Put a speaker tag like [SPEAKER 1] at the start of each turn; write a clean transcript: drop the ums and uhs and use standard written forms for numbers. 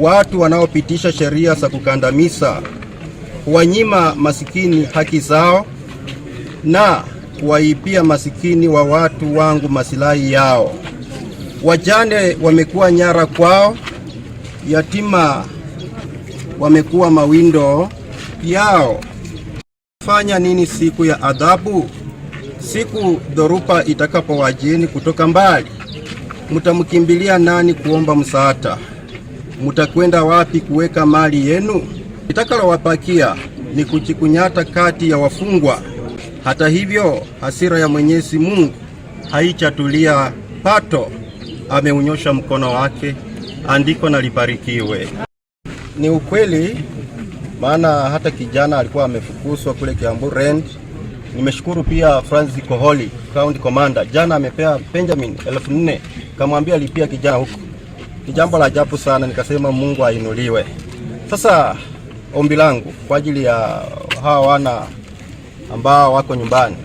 [SPEAKER 1] watu wanaopitisha sheria za kukandamiza, kuwanyima masikini haki zao na kuwaibia masikini wa watu wangu masilahi yao. Wajane wamekuwa nyara kwao, yatima wamekuwa mawindo yao. Fanya nini siku ya adhabu? Siku dhoruba itakapowajeni kutoka mbali, mutamkimbilia nani kuomba msaada? Mutakwenda wapi kuweka mali yenu? Itakalowapakia ni kujikunyata kati ya wafungwa. Hata hivyo, hasira ya Mwenyezi Mungu haichatulia pato, ameunyosha mkono wake. Andiko na libarikiwe. Ni ukweli, maana hata kijana alikuwa amefukuzwa kule Kiambu Rent. Nimeshukuru pia Francis Koholi, County Commander. Jana amepea Benjamin 1400, kamwambia alipia kijana huko. Ni jambo la ajabu sana, nikasema Mungu ainuliwe. Sasa ombi langu kwa ajili ya hawa wana ambao wako nyumbani,